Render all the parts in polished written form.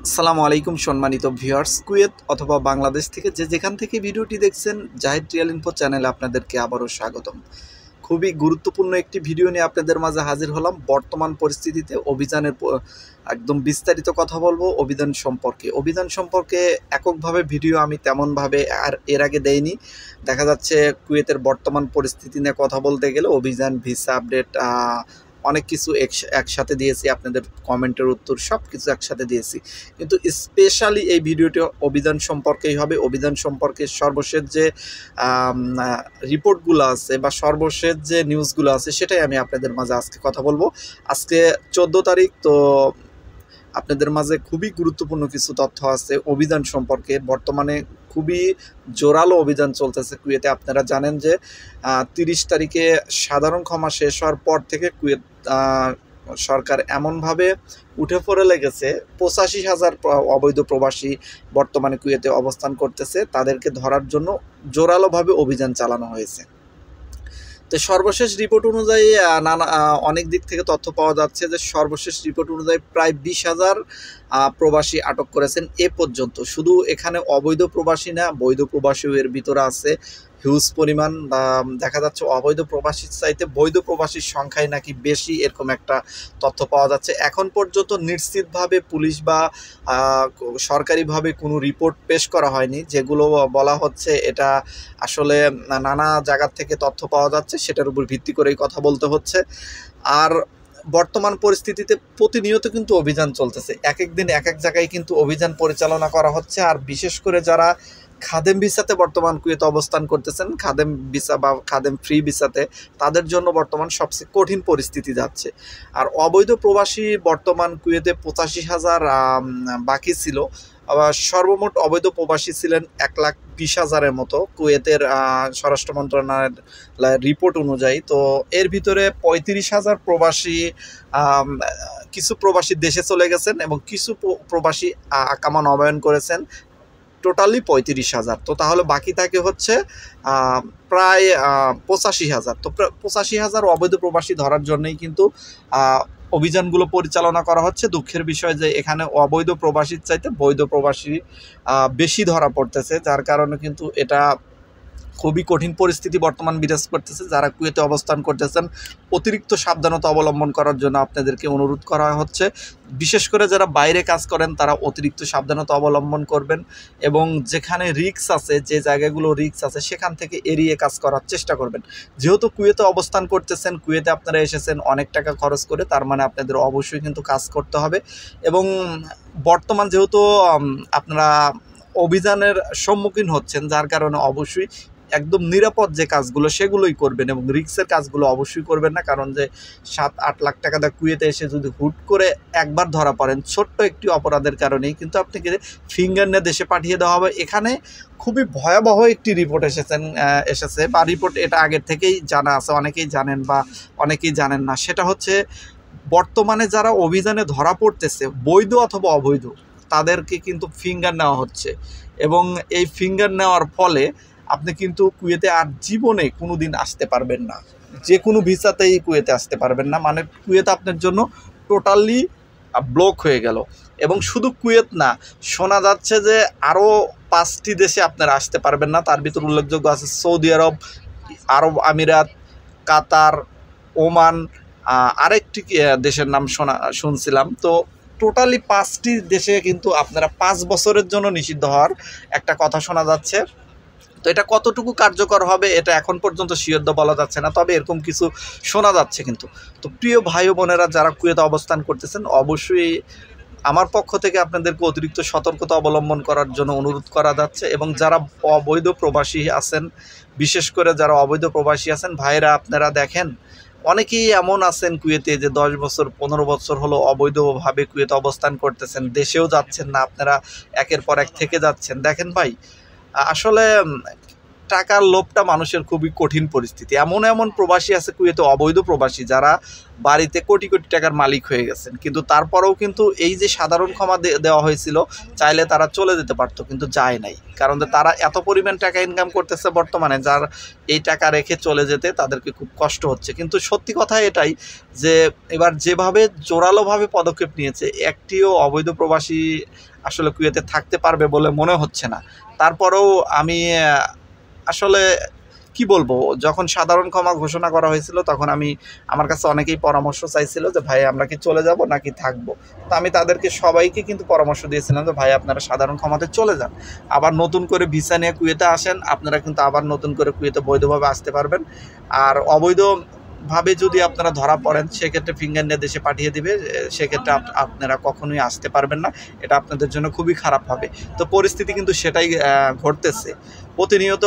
আসসালামু আলাইকুম সম্মানিত ভিউয়ার্স, কুয়েত অথবা বাংলাদেশ থেকে যেখান থেকে ভিডিওটি দেখছেন, জাহিদ রিয়েল ইনফো চ্যানেলে আপনাদেরকে আবারও স্বাগতম। খুবই গুরুত্বপূর্ণ একটি ভিডিও নিয়ে আপনাদের মাঝে হাজির হলাম। বর্তমান পরিস্থিতিতে অভিযানের একদম বিস্তারিত কথা বলবো। অভিযান সম্পর্কে এককভাবে ভিডিও আমি তেমনভাবে এর আগে দেইনি। দেখা যাচ্ছে কুয়েতের বর্তমান পরিস্থিতি নিয়ে কথা বলতে গেলে অভিযান, ভিসা আপডেট, অনেক কিছু একসাথে দিয়েছি, আপনাদের কমেন্টের উত্তর সব কিছু একসাথে দিয়েছি। কিন্তু স্পেশালি এই ভিডিওটি অভিযান সম্পর্কেই হবে। অভিযান সম্পর্কে সর্বশেষ যে রিপোর্টগুলো আছে বা সর্বশেষ যে নিউজগুলো আছে সেটাই আমি আপনাদের মাঝে আজকে কথা বলবো। আজকে 14 তারিখ, তো আপনাদের মাঝে খুবই গুরুত্বপূর্ণ কিছু তথ্য আছে অভিযান সম্পর্কে। বর্তমানে খুবই জোরালো অভিযান চলতেছে কুয়েতে। আপনারা জানেন যে 30 তারিখে সাধারণ ক্ষমা শেষ হওয়ার পর থেকে কুয়েত সরকার এমনভাবে উঠে পড়ে লেগেছে, 85,000 অবৈধ প্রবাসী বর্তমানে কুয়েতে অবস্থান করতেছে। তাদেরকে ধরার জন্য জোরালোভাবে অভিযান চালানো হয়েছে। তো সর্বশেষ রিপোর্ট অনুযায়ী অনেক দিক থেকে তথ্য পাওয়া যাচ্ছে যে সর্বশেষ রিপোর্ট অনুযায়ী প্রায় 20,000 প্রবাসী আটক করেছেন এ পর্যন্ত। শুধু এখানে অবৈধ প্রবাসী না, বৈধ প্রবাসীও এর ভিতরে আছে হিউজ পরিমাণ। দেখা যাচ্ছে অবৈধ প্রবাসীর চাইতে বৈধ প্রবাসীর সংখ্যাই নাকি বেশি, এরকম একটা তথ্য পাওয়া যাচ্ছে। এখন পর্যন্ত নিশ্চিতভাবে পুলিশ বা সরকারিভাবে কোনো রিপোর্ট পেশ করা হয়নি। যেগুলো বলা হচ্ছে এটা আসলে নানা জায়গার থেকে তথ্য পাওয়া যাচ্ছে, সেটার উপর ভিত্তি করেই কথা বলতে হচ্ছে। আর বর্তমান পরিস্থিতিতে প্রতিনিয়ত কিন্তু অভিযান চলতেছে, এক এক দিন এক এক জায়গায় কিন্তু অভিযান পরিচালনা করা হচ্ছে। আর বিশেষ করে যারা খাদেম ভিসাতে বর্তমান কুয়েতে অবস্থান করতেছেন, খাদেম ভিসা বা খাদেম ফ্রি ভিসাতে, তাদের জন্য বর্তমান সবচেয়ে কঠিন পরিস্থিতি যাচ্ছে। আর অবৈধ প্রবাসী বর্তমান কুয়েতে 85,000 বাকি ছিল। আবার সর্বমোট অবৈধ প্রবাসী ছিলেন 1,20,000-এর মতো কুয়েতের স্বরাষ্ট্র মন্ত্রণালয়ের রিপোর্ট অনুযায়ী। তো এর ভিতরে 35,000 প্রবাসী, কিছু প্রবাসী দেশে চলে গেছেন এবং কিছু প্রবাসী আকামা নবায়ন করেছেন, টোটালি 35,000। তো তাহলে বাকি থাকে হচ্ছে প্রায় 85,000। তো 85,000 অবৈধ প্রবাসী ধরার জন্যই কিন্তু অভিযানগুলো পরিচালনা করা হচ্ছে। দুঃখের বিষয় যে এখানে অবৈধ প্রবাসীর চাইতে বৈধ প্রবাসী বেশি ধরা পড়তেছে, যার কারণে কিন্তু এটা খুবই কঠিন পরিস্থিতি বর্তমান বিরাজ করতেছে। যারা কুয়েতে অবস্থান করতেছেন, অতিরিক্ত সাবধানতা অবলম্বন করার জন্য আপনাদেরকে অনুরোধ করা হচ্ছে। বিশেষ করে যারা বাইরে কাজ করেন তারা অতিরিক্ত সাবধানতা অবলম্বন করবেন এবং যেখানে রিস্ক আছে, যে জায়গাগুলো রিস্ক আছে সেখান থেকে এড়িয়ে কাজ করার চেষ্টা করবেন। যেহেতু কুয়েতে অবস্থান করতেছেন, কুয়েতে আপনারা এসেছেন অনেক টাকা খরচ করে, তার মানে আপনাদের অবশ্যই কিন্তু কাজ করতে হবে। এবং বর্তমান যেহেতু আপনারা অভিযানের সম্মুখীন হচ্ছেন, যার কারণে অবশ্যই একদম নিরাপদ যে কাজগুলো সেগুলোই করবেন এবং রিস্কের কাজগুলো অবশ্যই করবেন না। কারণ যে 7-8 লাখ টাকা দিয়ে কুয়েতে এসে যদি হুট করে একবার ধরা পড়েন ছোট্ট একটি অপরাধের কারণেই কিন্তু আপনাকে ফিঙ্গার নিয়ে দেশে পাঠিয়ে দেওয়া হবে। এখানে খুবই ভয়াবহ একটি রিপোর্ট এসেছে বা রিপোর্ট এটা আগের থেকেই জানা আছে, অনেকেই জানেন বা অনেকেই জানেন না। সেটা হচ্ছে বর্তমানে যারা অভিযানে ধরা পড়তেছে বৈধ অথবা অবৈধ, তাদেরকে কিন্তু ফিঙ্গার নেওয়া হচ্ছে এবং এই ফিঙ্গার নেওয়ার ফলে আপনি কিন্তু কুয়েতে আর জীবনে কোনো দিন আসতে পারবেন না, যে কোনো ভিসাতেই কুয়েতে আসতে পারবেন না। মানে কুয়েত আপনার জন্য টোটালি ব্লক হয়ে গেল। এবং শুধু কুয়েত না, শোনা যাচ্ছে যে আরও 5টি দেশে আপনারা আসতে পারবেন না। তার ভিতর উল্লেখযোগ্য আছে সৌদি আরব, আরব আমিরাত, কাতার, ওমান, আরেকটি দেশের নাম শুনছিলাম। তো টোটালি 5টি দেশে কিন্তু আপনারা 5 বছরের জন্য নিষিদ্ধ হওয়ার একটা কথা শোনা যাচ্ছে। তো এটা কতটুকু কার্যকর হবে এটা এখন পর্যন্ত শিওর বলা যাচ্ছে না, তবে এরকম কিছু শোনা যাচ্ছে কিন্তু। তো প্রিয় ভাই বোনেরা যারা কুয়েতে অবস্থান করতেছেন, অবশ্যই আমার পক্ষ থেকে আপনাদেরকে অতিরিক্ত সতর্কতা অবলম্বন করার জন্য অনুরোধ করা যাচ্ছে। এবং যারা অবৈধ প্রবাসী আছেন, বিশেষ করে যারা অবৈধ প্রবাসী আছেন ভাইরা, আপনারা দেখেন অনেকেই এমন আছেন কুয়েতে যে 10 বছর 15 বছর হলো অবৈধভাবে কুয়েতে অবস্থান করতেছেন, দেশেও যাচ্ছেন না, আপনারা একের পর এক থেকে যাচ্ছেন। দেখেন ভাই, আসলে টাকার লোভটা মানুষের খুবই কঠিন পরিস্থিতি। এমন এমন প্রবাসী আছে কুয়েতে, অবৈধ প্রবাসী, যারা বাড়িতে কোটি কোটি টাকার মালিক হয়ে গেছেন, কিন্তু তারপরেও কিন্তু এই যে সাধারণ ক্ষমা দেওয়া হয়েছিল, চাইলে তারা চলে যেতে পারতো, কিন্তু যায় নাই। কারণ তারা এত পরিমাণ টাকা ইনকাম করতেছে বর্তমানে, যার এই টাকা রেখে চলে যেতে তাদেরকে খুব কষ্ট হচ্ছে। কিন্তু সত্যি কথা এটাই যে এবার যেভাবে জোরালোভাবে পদক্ষেপ নিয়েছে, একটিও অবৈধ প্রবাসী আসলে কুয়েতে থাকতে পারবে বলে মনে হচ্ছে না। তারপরেও আমি আসলে কি বলবো, যখন সাধারণ ক্ষমা ঘোষণা করা হয়েছিল তখন আমার কাছে অনেকেই পরামর্শ চাইছিল যে ভাই আমরা কি চলে যাব নাকি থাকবো। তো আমি তাদেরকে সবাইকে কিন্তু পরামর্শ দিয়েছিলাম যে ভাই আপনারা সাধারণ ক্ষমাতে চলে যান, আবার নতুন করে ভিসা নিয়ে কুয়েতে আসেন, আপনারা কিন্তু আবার নতুন করে কুয়েতে বৈধভাবে আসতে পারবেন। আর অবৈধভাবে যদি আপনারা ধরা পড়েন, সেক্ষেত্রে ফিঙ্গার নিয়ে দেশে পাঠিয়ে দিবে, সেক্ষেত্রে আপনারা কখনোই আসতে পারবেন না, এটা আপনাদের জন্য খুবই খারাপ হবে। তো পরিস্থিতি কিন্তু সেটাই ঘটতেছে প্রতিনিয়ত।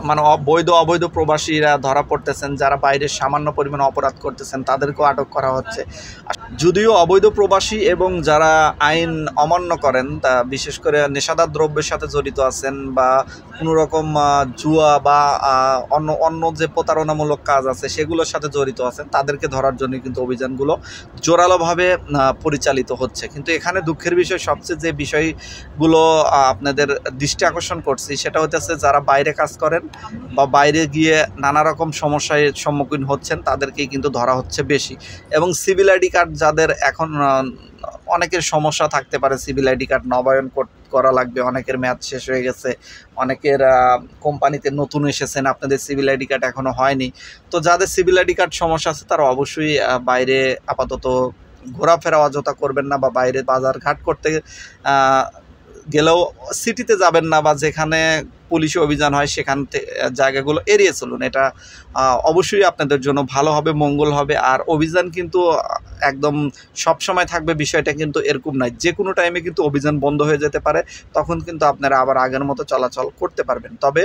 মানে অবৈধ প্রবাসীরা ধরা পড়তেছেন, যারা বাইরের সামান্য পরিমাণ অপরাধ করতেছেন তাদেরকেও আটক করা হচ্ছে। যদিও অবৈধ প্রবাসী এবং যারা আইন অমান্য করেন, তা বিশেষ করে নেশাদার দ্রব্যের সাথে জড়িত আছেন বা কোনো রকম জুয়া বা অন্য যে প্রতারণামূলক কাজ আছে সেগুলোর সাথে জড়িত আছেন, তাদেরকে ধরার জন্য কিন্তু অভিযানগুলো জোরালোভাবে পরিচালিত হচ্ছে। কিন্তু এখানে দুঃখের বিষয়, সবচেয়ে যে বিষয়গুলো আপনাদের দৃষ্টি আকর্ষণ করছি, সেটা হচ্ছে যারা বাইরে কাজ করেন বা বাইরে গিয়ে নানা রকম সমস্যার সম্মুখীন হচ্ছেন, তাদেরকেই কিন্তু ধরা হচ্ছে বেশি। এবং সিভিল আইডি কার্ড যাদের এখন অনেকের সমস্যা থাকতে পারে, সিভিল আইডি কার্ড নবায়ন করা লাগবে, অনেকের মেয়াদ শেষ হয়ে গেছে, অনেকের কোম্পানিতে নতুন এসেছেন, আপনাদের সিভিল আইডি কার্ড এখনও হয়নি। তো যাদের সিভিল আইডি কার্ড সমস্যা আছে তারা অবশ্যই বাইরে আপাতত ঘোরাফেরা অযথা করবেন না, বা বাইরে বাজার ঘাট করতে গেলেও সিটিতে যাবেন না, বা যেখানে পুলিশি অভিযান হয় সেখান জায়গাগুলো এড়িয়ে চলুন। এটা অবশ্যই আপনাদের জন্য ভালো হবে, মঙ্গল হবে। আর অভিযান কিন্তু একদম সবসময় থাকবে বিষয়টা কিন্তু এরকম নয়, যে কোনো টাইমে কিন্তু অভিযান বন্ধ হয়ে যেতে পারে, তখন কিন্তু আপনারা আবার আগের মতো চলাচল করতে পারবেন। তবে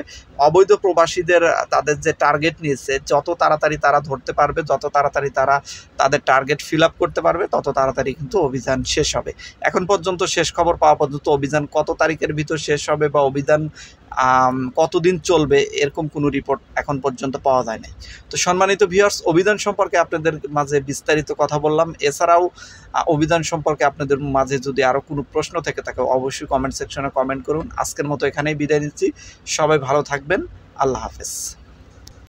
অবৈধ প্রবাসীদের তাদের যে টার্গেট নিয়েছে, যত তাড়াতাড়ি তারা ধরতে পারবে, যত তাড়াতাড়ি তারা তাদের টার্গেট ফিল আপ করতে পারবে, তত তাড়াতাড়ি কিন্তু অভিযান শেষ হবে। এখন পর্যন্ত শেষ খবর পাওয়া পর্যন্ত অভিযান কত তারিখের ভিতর শেষ হবে বা অভিযান কতদিন চলবে, এরকম কোনো রিপোর্ট এখন পর্যন্ত পাওয়া যায় নাই। তো সম্মানিত ভিউয়ার্স, অভিযান সম্পর্কে আপনাদের মাঝে বিস্তারিত কথা বললাম। এছাড়াও অভিযান সম্পর্কে আপনাদের মাঝে যদি আরও কোনো প্রশ্ন থেকে থাকে, অবশ্যই কমেন্ট সেকশনে কমেন্ট করুন। আজকের মতো এখানেই বিদায় নিচ্ছি। সবাই ভালো থাকবেন। আল্লাহ হাফেজ।